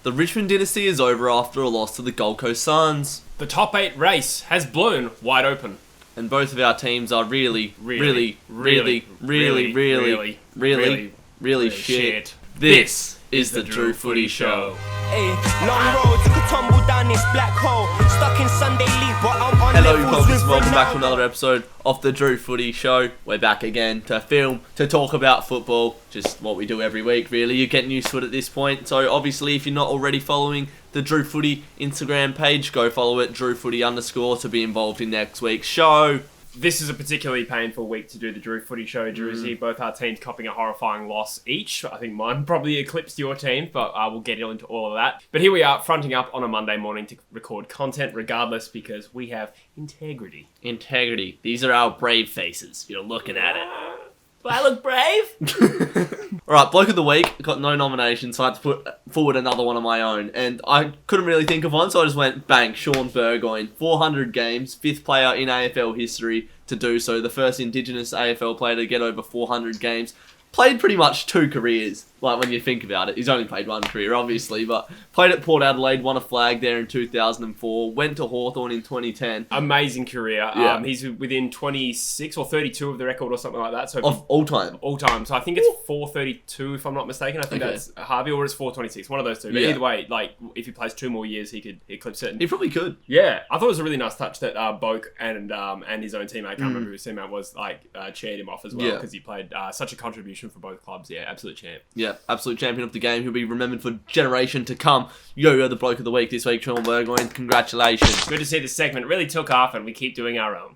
The Richmond dynasty is over after a loss to the Gold Coast Suns. The top 8 race has blown wide open. And both of our teams are really shit. This is the DrewFooty Show. Long road, took a tumble down this black hole. Stuck in Sunday league, but I'm on Hello, levels folks. with Welcome back to Ronaldo. another episode of the DrewFooty Show. We're back again to film, to talk about football. Just what we do every week, really. You're getting used to it at this point. So, obviously, if you're not already following the DrewFooty Instagram page, go follow it, DrewFooty_ to be involved in next week's show. This is a particularly painful week to do the DrewFooty Show, Drewsy. Both our teams copping a horrifying loss each. I think mine probably eclipsed your team, but we'll get into all of that. But here we are, fronting up on a Monday morning to record content regardless because we have integrity. Integrity. These are our brave faces. You're looking at it. Do I look brave? Alright, Bloke of the Week. Got no nominations, so I had to put forward another one of my own. And I couldn't really think of one, so I just went, bang, Sean Burgoyne. 400 games, 5th player in AFL history to do so. The first Indigenous AFL player to get over 400 games. Played pretty much 2 careers, like when you think about it. He's only played 1 career, obviously, but played at Port Adelaide, won a flag there in 2004, went to Hawthorn in 2010. Amazing career. Yeah. He's within 26 or 32 of the record or something like that. So Of all time. all time. So I think it's 432 if I'm not mistaken. I think Okay. that's Harvey, or it's 426. One of those two. But Yeah. either way, like if he plays 2 more years, he could eclipse it. He probably could. Yeah, I thought it was a really nice touch that Bloke and his own teammate, I can't remember who his teammate was, cheered him off as well Yeah. because he played such a contribution for both clubs. Yeah, absolute champ. Yeah, absolute champion of the game. He'll be remembered for generation to come. You're the Bloke of the Week this week, Sean Burgoyne. Congratulations. Good to see this segment really took off and we keep doing our own.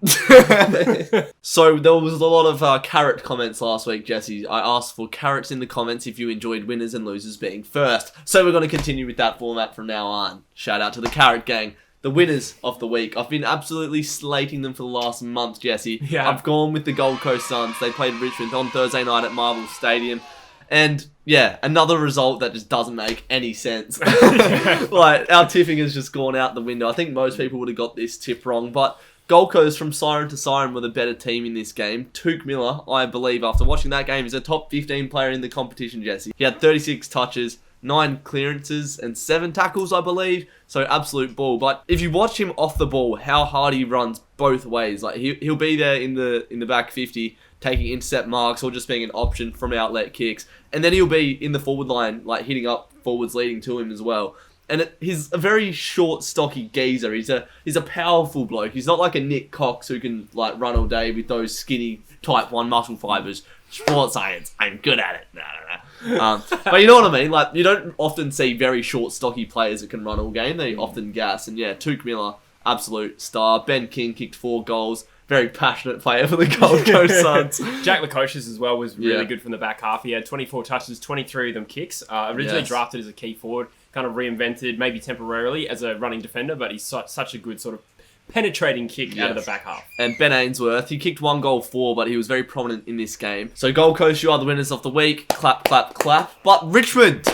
So there was a lot of carrot comments last week, Jesse. I asked for carrots in the comments if you enjoyed winners and losers being first. So we're going to continue with that format from now on. Shout out to the Carrot Gang. The winners of the week. I've been absolutely slating them for the last month, Jesse. Yeah. I've gone with the Gold Coast Suns. They played Richmond on Thursday night at Marvel Stadium. And, yeah, another result that just doesn't make any sense. Like, our tipping has just gone out the window. I think most people would have got this tip wrong, but Gold Coast from siren to siren were the better team in this game. Touk Miller, I believe, after watching that game, is a top 15 player in the competition, Jesse. He had 36 touches, 9 clearances, and 7 tackles, I believe. So, absolute ball. But if you watch him off the ball, how hard he runs both ways. Like, he'll be there in the back 50, taking intercept marks or just being an option from outlet kicks. And then he'll be in the forward line, like hitting up forwards leading to him as well. And he's a very short, stocky geezer. He's a powerful bloke. He's not like a Nick Cox who can like run all day with those skinny type 1 muscle fibers. Sports science, I'm good at it. No. But you know what I mean? Like, you don't often see very short, stocky players that can run all game. They often gas. And yeah, Touk Miller, absolute star. Ben King kicked 4 goals. Very passionate player for the Gold Coast Suns. Jack Lukosius as well was really Yeah. good from the back half. He had 24 touches, 23 of them kicks. Originally Yes. drafted as a key forward, kind of reinvented, maybe temporarily, as a running defender, but he's such a good sort of penetrating kick out of the Yes. back half. And Ben Ainsworth, he kicked 1 goal 4, but he was very prominent in this game. So Gold Coast, you are the winners of the week. Clap, clap, clap. But Richmond,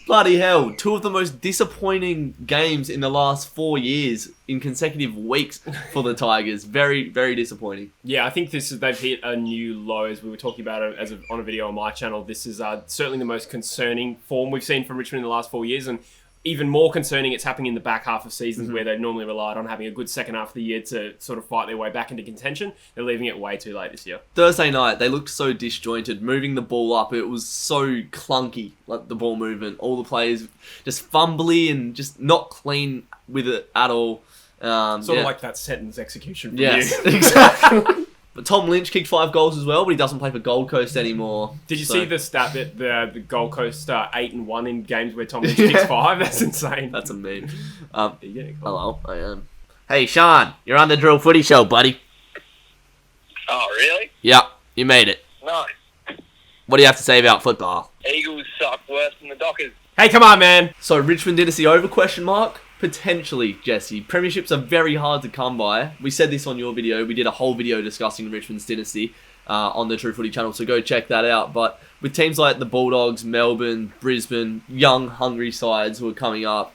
bloody hell, 2 of the most disappointing games in the last 4 years in consecutive weeks for the Tigers. Very, very disappointing. Yeah, I think they've hit a new low, as we were talking about it on a video on my channel. This is certainly the most concerning form we've seen from Richmond in the last 4 years, and even more concerning, it's happening in the back half of seasons where they normally relied on having a good second half of the year to sort of fight their way back into contention. They're leaving it way too late this year. Thursday night, they looked so disjointed, moving the ball up. It was so clunky, like the ball movement. All the players just fumbly and just not clean with it at all. Sort of like that sentence execution from Yes, you. exactly. But Tom Lynch kicked 5 goals as well, but he doesn't play for Gold Coast anymore. Did you So- see the stat that the Gold Coast 8-1 in games where Tom Lynch kicks 5? That's insane. That's a meme. Yeah, cool. Hello, I am. Hey, Sean, you're on the DrewFooty Show, buddy. Oh, really? Yeah, you made it. Nice. What do you have to say about football? Eagles suck worse than the Dockers. Hey, come on, man. So, Richmond dynasty over, question mark? Potentially, Jesse. Premierships are very hard to come by. We said this on your video. We did a whole video discussing Richmond's dynasty on the DrewFooty channel, so go check that out. But with teams like the Bulldogs, Melbourne, Brisbane, young, hungry sides who are coming up,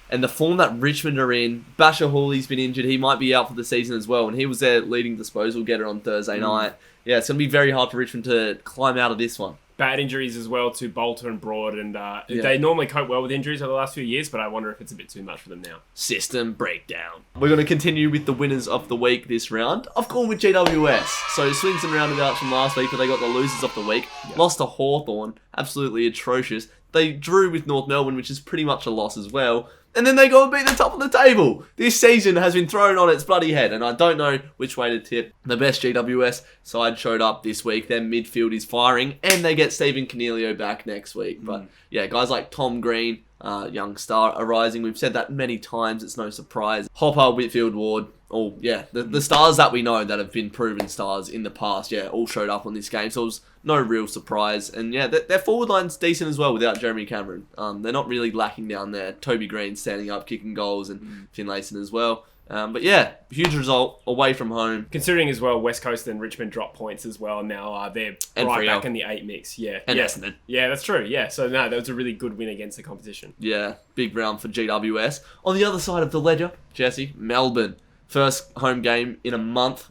and the form that Richmond are in, Basher Hawley's been injured. He might be out for the season as well, and he was their leading disposal getter on Thursday night. Yeah, it's going to be very hard for Richmond to climb out of this one. bad injuries as well to Bolter and Broad, and they normally cope well with injuries over the last few years, but I wonder if it's a bit too much for them now. System breakdown. We're going to continue with the winners of the week this round. I've gone with GWS. So swings and roundabouts from last week, but they got the losers of the week. Yep. Lost to Hawthorn. Absolutely atrocious. They drew with North Melbourne, which is pretty much a loss as well. And then they go and beat the top of the table. This season has been thrown on its bloody head, and I don't know which way to tip. The best GWS side showed up this week. Their midfield is firing, and they get Stephen Cornelio back next week. But yeah, guys like Tom Green, young star arising. We've said that many times. It's no surprise. Hopper, Whitfield, Ward. The stars that we know that have been proven stars in the past, all showed up on this game. So it was no real surprise. And their forward line's decent as well without Jeremy Cameron. They're not really lacking down there. Toby Green standing up, kicking goals, and Finlayson as well. But huge result away from home. Considering as well, West Coast and Richmond dropped points as well. Now they're right back in the 8 mix. Yeah, and Essendon. Yeah, that's true. Yeah, so no, that was a really good win against the competition. Yeah, big round for GWS. On the other side of the ledger, Jesse, Melbourne. First home game in a month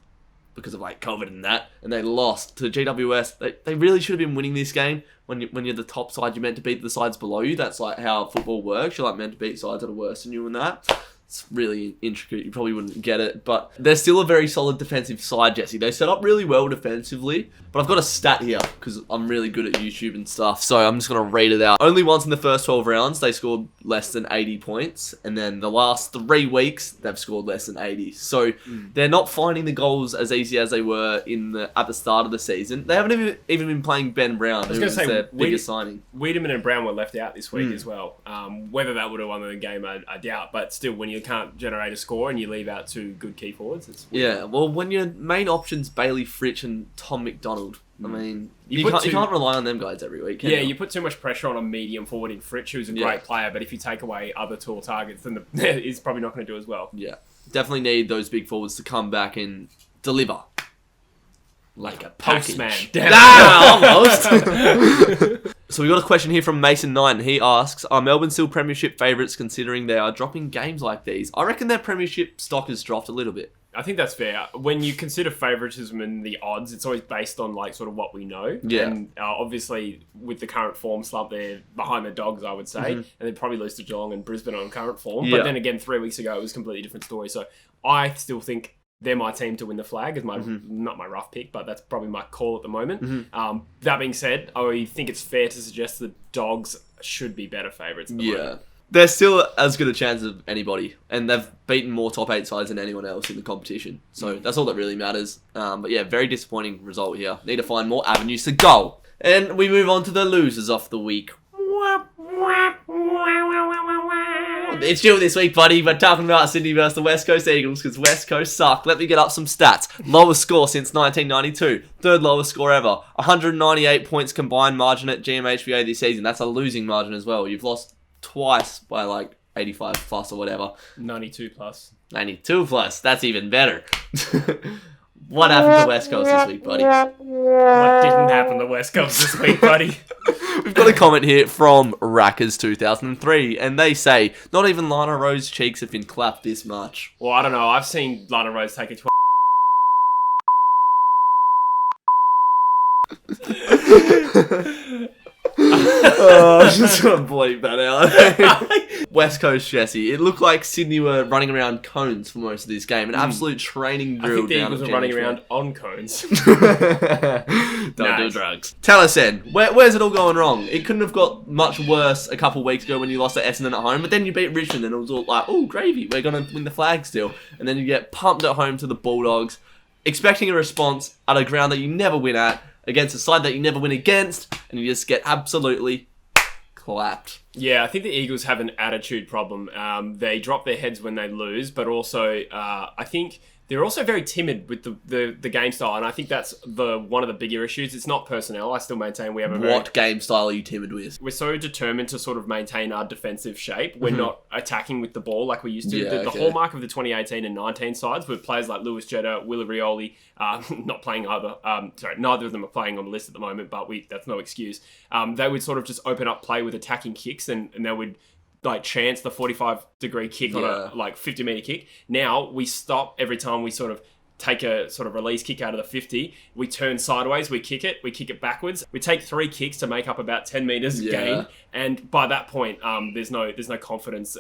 because of COVID and that, and they lost to GWS. They really should have been winning this game. When you're the top side, you're meant to beat the sides below you. That's like how football works. You're meant to beat sides that are worse than you and that. It's really intricate. You probably wouldn't get it, but they're still a very solid defensive side, Jesse. They set up really well defensively, but I've got a stat here because I'm really good at YouTube and stuff, so I'm just going to read it out. Only once in the first 12 rounds, they scored less than 80 points, and then the last 3 weeks, they've scored less than 80. So they're not finding the goals as easy as they were at the start of the season. They haven't even been playing Ben Brown, who was their biggest signing. Wiedemann and Brown were left out this week as well. Whether that would have won the game, I doubt, but still, when you can't generate a score and you leave out 2 good key forwards, it's weird. Yeah, well, when your main option's Bailey Fritsch and Tom McDonald, I mean, you can't rely on them guys every week, can you? You put too much pressure on a medium forward in Fritsch, who's a great player, but if you take away other tall targets, then he's probably not going to do as well. Yeah, definitely need those big forwards to come back and deliver. Like a postman. Almost. So we got a question here from Mason Knight, and he asks, are Melbourne still premiership favourites considering they are dropping games like these? I reckon their premiership stock has dropped a little bit. I think that's fair. When you consider favouritism and the odds, it's always based on sort of what we know. Yeah. And obviously, with the current form slump, they're behind the Dogs, I would say. And they'd probably lose to Geelong and Brisbane on current form. Yeah. But then again, 3 weeks ago, it was a completely different story. So I still think they're my team to win the flag. Is not my rough pick, but that's probably my call at the moment. That being said, I think it's fair to suggest the Dogs should be better favourites at the moment. They're still as good a chance as anybody, and they've beaten more top 8 sides than anyone else in the competition. So that's all that really matters. But very disappointing result here. Need to find more avenues to go. And we move on to the losers of the week. It's you this week, buddy. We're talking about Sydney versus the West Coast Eagles because West Coast suck. Let me get up some stats. Lowest score since 1992. Third lowest score ever. 198 points combined margin at GMHBA this season. That's a losing margin as well. You've lost twice by 85 plus or whatever. 92 plus. 92 plus. That's even better. What happened to West Coast this week, buddy? What didn't happen to West Coast this week, buddy? We've got a comment here from Rackers 2003, and they say, not even Lana Rose's cheeks have been clapped this much. Well, I don't know. I've seen Lana Rose take a I just want to bleep that out. West Coast Jesse. It looked like Sydney were running around cones for most of this game. An absolute training drill. I think the Eagles were running around on cones. Don't do drugs. Tell us then, where's it all going wrong? It couldn't have got much worse a couple of weeks ago when you lost to Essendon at home, but then you beat Richmond and it was all like, oh, gravy, we're going to win the flag still. And then you get pumped at home to the Bulldogs, expecting a response at a ground that you never win at, against a side that you never win against, and you just get absolutely clapped. Yeah, I think the Eagles have an attitude problem. They drop their heads when they lose, but also I think they're also very timid with the game style, and I think that's one of the bigger issues. It's not personnel. I still maintain we have a What game style are you timid with? We're so determined to sort of maintain our defensive shape. We're not attacking with the ball like we used to. The hallmark of the 2018 and 19 sides were players like Lewis Jetta, Willie Rioli, not playing either. Neither of them are playing on the list at the moment, but that's no excuse. They would sort of just open up play with attacking kicks, and they would chance the 45-degree kick on a 50-meter kick. Now we stop every time we sort of take a sort of release kick out of the 50, we turn sideways, we kick it backwards. We take 3 kicks to make up about 10 metres gain, and by that point, there's no confidence.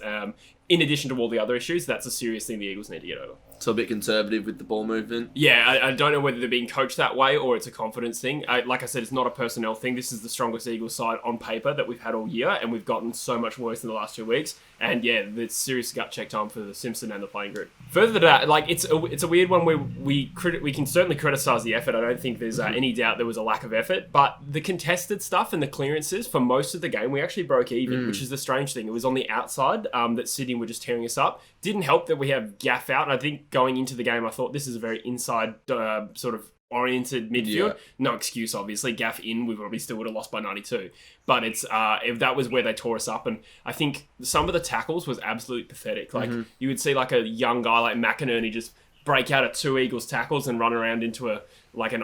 In addition to all the other issues, that's a serious thing the Eagles need to get over. So a bit conservative with the ball movement. Yeah, I don't know whether they're being coached that way or it's a confidence thing. Like I said, it's not a personnel thing. This is the strongest Eagles side on paper that we've had all year, and we've gotten so much worse in the last 2 weeks. And yeah, it's serious gut check time for the Simpson and the playing group. Further to that, like it's a weird one where we can certainly criticise the effort. I don't think there's any doubt there was a lack of effort, but the contested stuff and the clearances for most of the game, we actually broke even, which is the strange thing. It was on the outside that Sydney were just tearing us up. Didn't help that we have Gaff out, and I think going into the game, I thought this is a very inside sort of oriented midfield. Yeah. No excuse, obviously. Gaff in, we probably still would have lost by 92. But it's if that was where they tore us up, and I think some of the tackles was absolutely pathetic. Like you would see like a young guy like McInerney just break out at 2 Eagles tackles and run around into an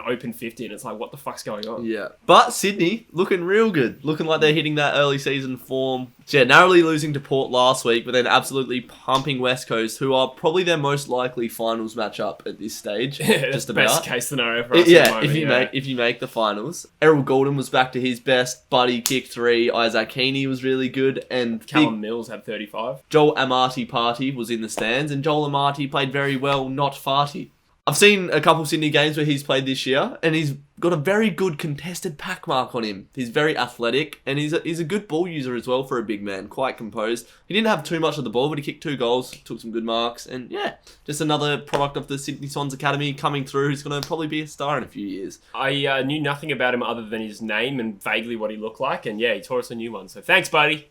open 50, and it's like, what the fuck's going on? Yeah. But Sydney, looking real good. Looking like they're hitting that early season form. So yeah, narrowly losing to Port last week, but then absolutely pumping West Coast, who are probably their most likely finals matchup at this stage. Just about. Best case scenario for us yeah, at the moment, if you make the finals. Errol Goulding was back to his best. Buddy kicked 3. Isaac Heaney was really good. And Callum Mills had 35. Joel Amati was in the stands, and Joel Amati played very well, not farty. I've seen a couple Sydney games where he's played this year, and he's got a very good contested pack mark on him. He's very athletic, and he's a good ball user as well for a big man, quite composed. He didn't have too much of the ball, but he kicked 2 goals, took some good marks, and yeah, just another product of the Sydney Swans Academy coming through who's going to probably be a star in a few years. I knew nothing about him other than his name and vaguely what he looked like, and yeah, he taught us a new one, so thanks, buddy.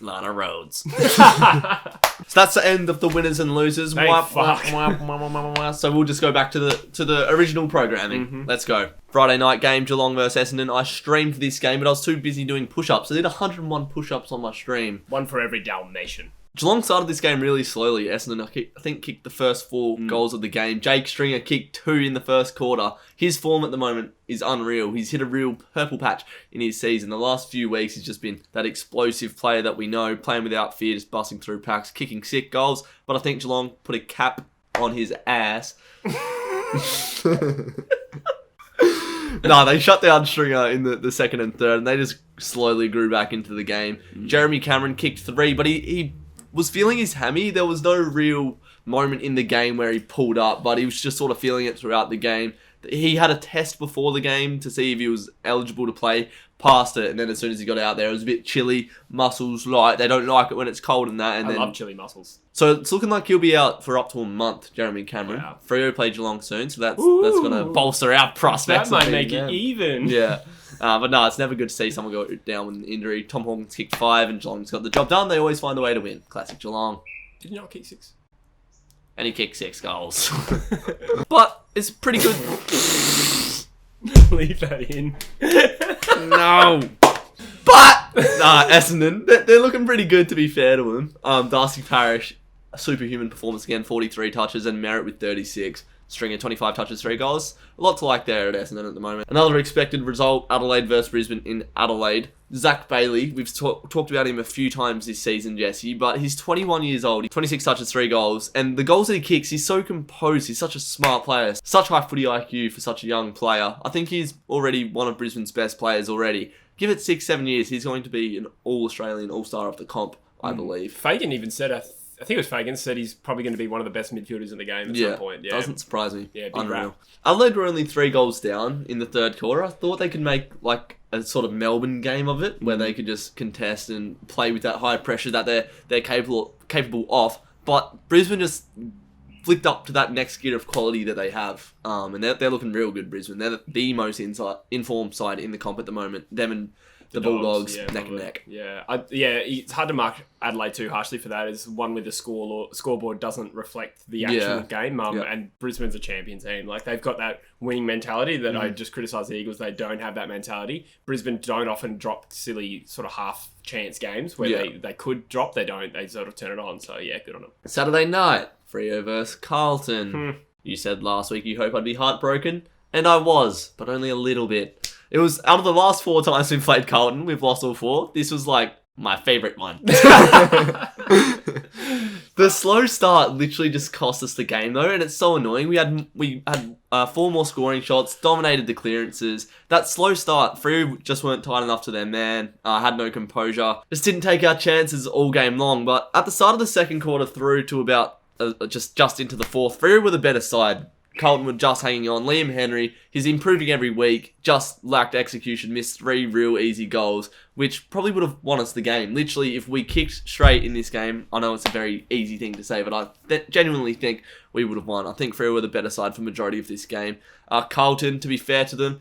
Lana Rhodes. So that's the end of the winners and losers. So we'll just go back to the original programming. Let's go. Friday night game, Geelong versus Essendon. I streamed this game, but I was too busy doing push-ups. I did 101 push-ups on my stream. One for every Dalmatian. Geelong started this game really slowly. Essendon, I think, kicked the first 4 goals of the game. Jake Stringer kicked 2 in the first quarter. His form at the moment is unreal. He's hit a real purple patch in his season. The last few weeks, he's just been that explosive player that we know, playing without fear, just busting through packs, kicking sick goals. But I think Geelong put a cap on his ass. No, they shut down Stringer in the second and third, and they just slowly grew back into the game. Jeremy Cameron kicked 3, but he was feeling his hammy. There was no real moment in the game where he pulled up, but he was just sort of feeling it throughout the game. He had a test before the game to see if he was eligible to play, passed it, and then as soon as he got out there, it was a bit chilly, muscles light. They don't like it when it's cold and that. And I love chilly muscles. So it's looking like he'll be out for up to a month, Jeremy Cameron. Wow. Freo play Geelong soon, so that's going to bolster our prospects. That might make it even. Yeah. But no, it's never good to see someone go down with an injury. Tom Hawkins kicked 5 and Geelong's got the job done. They always find a way to win. Classic Geelong. Did he not kick 6? And he kicked 6 goals. But it's pretty good. Leave that in. No. But Essendon, they're looking pretty good, to be fair to him. Darcy Parish, a superhuman performance again, 43 touches, and Merritt with 36. Stringer, 25 touches, 3 goals. A lot to like there at Essendon at the moment. Another expected result, Adelaide versus Brisbane in Adelaide. Zach Bailey, we've talked about him a few times this season, Jesse, but he's 21 years old, 26 touches, 3 goals, and the goals that he kicks, he's so composed, he's such a smart player, such high footy IQ for such a young player. I think he's already one of Brisbane's best players already. Give it 6-7 years, he's going to be an all-Australian, all-star of the comp, I believe. Fagan even said, I think it was Fagan, said he's probably going to be one of the best midfielders in the game at some point. Yeah, doesn't surprise me. Yeah, big unreal. rap. Adelaide were only 3 goals down in the third quarter. I thought they could make like a sort of Melbourne game of it, where they could just contest and play with that high pressure that they're capable of. But Brisbane just flicked up to that next gear of quality that they have, and they're looking real good. Brisbane, they're the most informed side in the comp at the moment. Them and the Bulldogs, neck and neck. Yeah, it's hard to mark Adelaide too harshly for that. It's one where the scoreboard doesn't reflect the actual game. And Brisbane's a champion team. Like, they've got that winning mentality that I just criticise the Eagles. They don't have that mentality. Brisbane don't often drop silly sort of half chance games where they could drop. They don't. They sort of turn it on. So yeah, good on them. Saturday night, Freo versus Carlton. You said last week you hope I'd be heartbroken, and I was, but only a little bit. It was, out of the last 4 times we've played Carlton, we've lost all 4. This was like my favourite one. The The slow start literally just cost us the game though, and it's so annoying. We had 4 more scoring shots, dominated the clearances. That slow start, Freo just weren't tight enough to their man, had no composure. Just didn't take our chances all game long, but at the start of the second quarter through to about just into the fourth, Freo were the better side. Carlton were just hanging on. Liam Henry, he's improving every week, just lacked execution, missed 3 real easy goals, which probably would have won us the game. Literally, if we kicked straight in this game, I know it's a very easy thing to say, but I genuinely think we would have won. I think Freo were the better side for the majority of this game. Carlton, to be fair to them,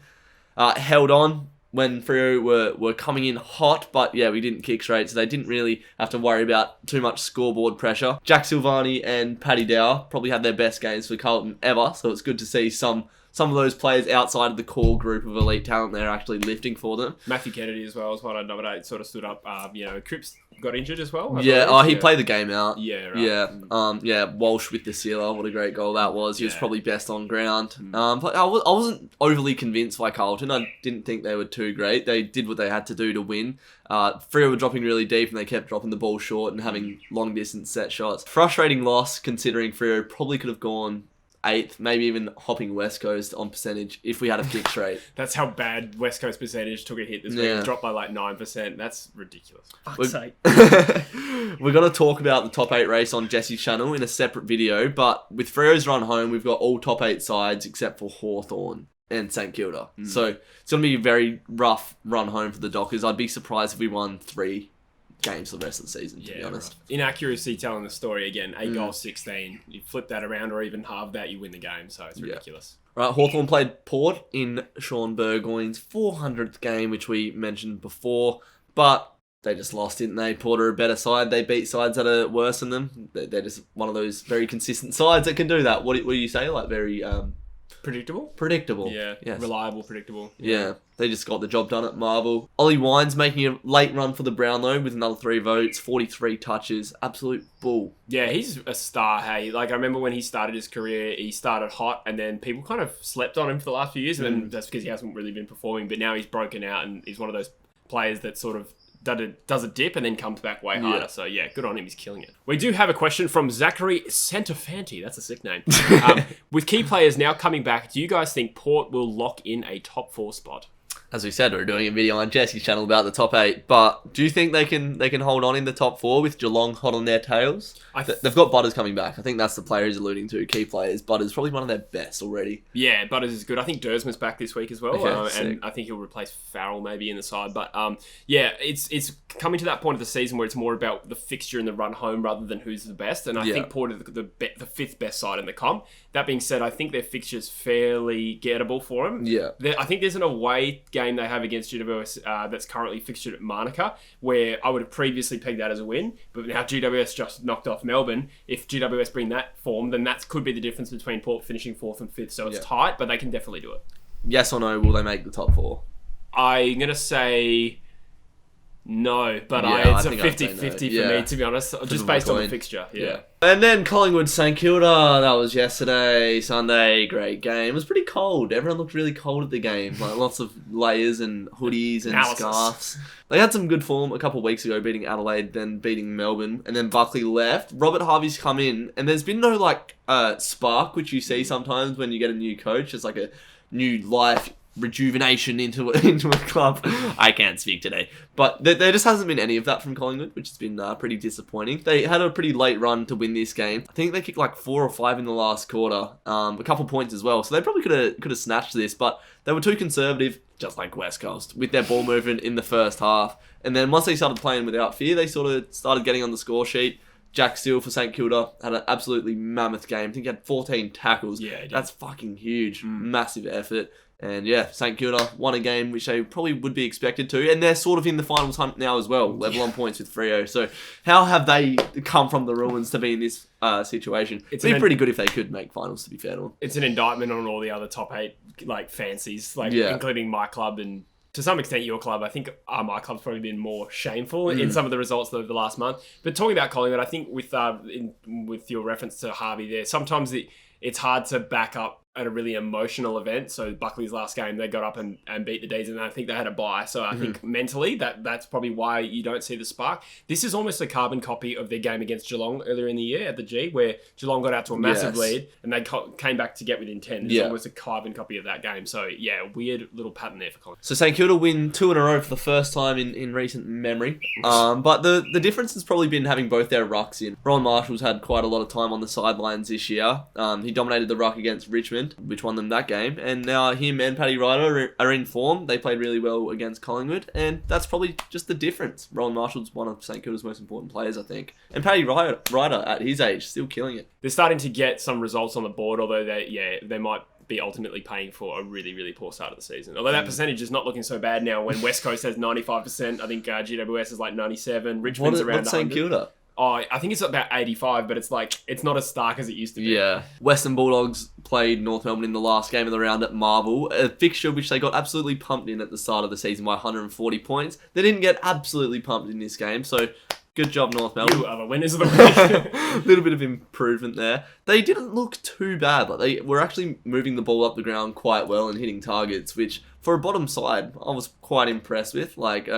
held on when Freo were coming in hot, but yeah, we didn't kick straight, so they didn't really have to worry about too much scoreboard pressure. Jack Silvani and Paddy Dower probably had their best games for Carlton ever, so it's good to see some of those players outside of the core group of elite talent there actually lifting for them. Matthew Kennedy as well is one I'd nominate, sort of stood up. Cripps got injured as well. He played the game out. Yeah, right. Yeah, Walsh with the sealer, what a great goal that was. He was probably best on ground. But I wasn't overly convinced by Carlton. I didn't think they were too great. They did what they had to do to win. Freo were dropping really deep and they kept dropping the ball short and having long distance set shots. Frustrating loss considering Freo probably could have gone 8th, maybe even hopping West Coast on percentage if we had a kick straight. That's how bad West Coast percentage took a hit this week. It dropped by like 9%. That's ridiculous. Fuck's sake. We're going to talk about the top 8 race on Jesse's channel in a separate video, but with Freo's run home, we've got all top 8 sides except for Hawthorn and St Kilda. So it's going to be a very rough run home for the Dockers. I'd be surprised if we won 3 games for the rest of the season, to be honest. Right. Inaccuracy telling the story again. 8 goals, 16. You flip that around or even halve that, you win the game. So it's ridiculous. Right, Hawthorn played Port in Sean Burgoyne's 400th game, which we mentioned before, but they just lost, didn't they? Port are a better side. They beat sides that are worse than them. They're just one of those very consistent sides that can do that. What do you say? Like very... Predictable. Yeah. Yes. Reliable, predictable. Yeah. They just got the job done at Marvel. Ollie Wines making a late run for the Brownlow with another 3 votes, 43 touches. Absolute bull. Yeah, he's a star, hey. Like, I remember when he started his career, he started hot, and then people kind of slept on him for the last few years, and then that's because he hasn't really been performing, but now he's broken out, and he's one of those players that sort of does a dip and then comes back way harder. So yeah, good on him. He's killing it. We do have a question from Zachary Santafanti. That's a sick name. With key players now coming back, do you guys think Port will lock in a top 4 spot? As we said, we're doing a video on Jesse's channel about the top 8, but do you think they can hold on in the top 4 with Geelong hot on their tails? They've got Butters coming back. I think that's the player he's alluding to, key players. Butters probably one of their best already. Yeah, Butters is good. I think Dersman's back this week as well, Okay, and I think he'll replace Farrell maybe in the side. But yeah, it's coming to that point of the season where it's more about the fixture and the run home rather than who's the best. And I think Port are the 5th best side in the comp. That being said, I think their fixture's fairly gettable for them. Yeah. I think there's an away game they have against GWS that's currently fixtured at Monica, where I would have previously pegged that as a win, but now GWS just knocked off Melbourne. If GWS bring that form, then that could be the difference between Port finishing 4th and 5th. So it's tight, but they can definitely do it. Yes or no, will they make the top 4? I'm going to say... no, but it's a 50-50 for me, to be honest, just based on the fixture. Yeah. And then Collingwood St Kilda, that was yesterday, Sunday, great game. It was pretty cold. Everyone looked really cold at the game. Like lots of layers and hoodies and scarves. They had some good form a couple of weeks ago, beating Adelaide, then beating Melbourne, and then Buckley left. Robert Harvey's come in, and there's been no spark, which you see sometimes when you get a new coach. It's like a new life rejuvenation into a club. I can't speak today, but there just hasn't been any of that from Collingwood, which has been pretty disappointing. They had a pretty late run to win this game. I think they kicked like 4 or 5 in the last quarter, a couple points as well, so they probably could have snatched this, but they were too conservative, just like West Coast, with their ball movement in the first half. And then once they started playing without fear, they sort of started getting on the score sheet. Jack Steele for St Kilda had an absolutely mammoth game. I think he had 14 tackles. Yeah, that's fucking huge. Massive effort. And yeah, St Kilda won a game which they probably would be expected to. And they're sort of in the finals hunt now as well, level on points with Freo. So how have they come from the ruins to be in this situation? It'd be pretty good if they could make finals, to be fair to them. It's an indictment on all the other top 8 fancies, including my club and to some extent your club. I think my club's probably been more shameful in some of the results over the last month. But talking about Collingwood, I think with your reference to Harvey there, sometimes it's hard to back up at a really emotional event. So Buckley's last game, they got up and beat the D's, and I think they had a bye. So I think mentally that's probably why you don't see the spark. This is almost a carbon copy of their game against Geelong earlier in the year at the G, where Geelong got out to a massive lead and they came back to get within 10. It's almost a carbon copy of that game. So yeah, weird little pattern there for Collingwood. So St Kilda win 2 in a row for the first time in recent memory. But the difference has probably been having both their rucks in. Ron Marshall's had quite a lot of time on the sidelines this year. He dominated the ruck against Richmond, which won them that game. And now him and Paddy Ryder are in form. They played really well against Collingwood. And that's probably just the difference. Ron Marshall's one of St Kilda's most important players, I think. And Paddy Ryder, at his age, still killing it. They're starting to get some results on the board, although they might be ultimately paying for a really, really poor start of the season. Although that percentage is not looking so bad now when West Coast has 95%. I think GWS is like 97. Richmond's around 100. What's St Kilda? Oh, I think it's about 85, but it's not as stark as it used to be. Yeah. Western Bulldogs played North Melbourne in the last game of the round at Marvel, a fixture which they got absolutely pumped in at the start of the season by 140 points. They didn't get absolutely pumped in this game, so good job, North Melbourne. You are the winners of the week. A little bit of improvement there. They didn't look too bad. Like, they were actually moving the ball up the ground quite well and hitting targets, which for a bottom side, I was quite impressed with,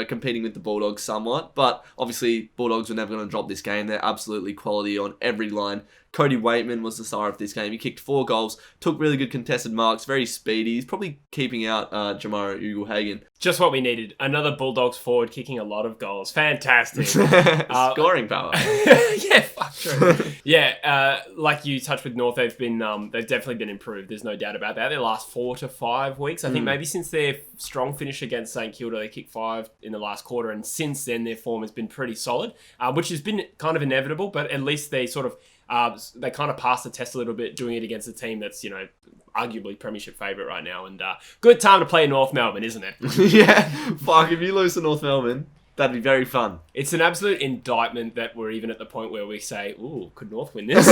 competing with the Bulldogs somewhat. But obviously, Bulldogs were never going to drop this game. They're absolutely quality on every line. Cody Waitman was the star of this game. He kicked 4 goals, took really good contested marks, very speedy. He's probably keeping out Jamara Ugle-Hagan. Just what we needed. Another Bulldogs forward kicking a lot of goals. Fantastic. Scoring power. Yeah, fuck true. Yeah, like you touched with North, they've definitely been improved. There's no doubt about that. Their last 4 to 5 weeks, I think maybe since their strong finish against St Kilda, they kicked 5 in the last quarter, and since then their form has been pretty solid, which has been kind of inevitable, but at least they sort of they kind of passed the test a little bit doing it against a team that's, arguably premiership favourite right now. And good time to play North Melbourne, isn't it? Yeah, fuck, if you lose to North Melbourne, that'd be very fun. It's an absolute indictment that we're even at the point where we say, ooh, could North win this?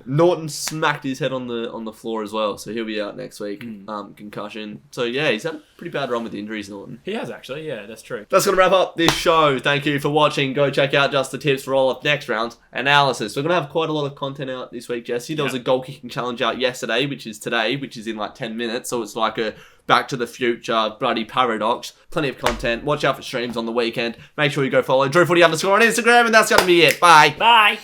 Norton smacked his head on the floor as well, so he'll be out next week. Concussion. So yeah, he's had a pretty bad run with injuries, Norton. He has actually, yeah, that's true. That's going to wrap up this show. Thank you for watching. Go check out Just the Tips for all of next round's analysis. We're going to have quite a lot of content out this week, Jesse. There was a goal kicking challenge out yesterday, which is today, which is in like 10 minutes, so it's like a Back to the Future bloody paradox. Plenty of content. Watch out for streams on the weekend. Make sure you go follow DrewFooty_ on Instagram, and that's going to be it. Bye. Bye.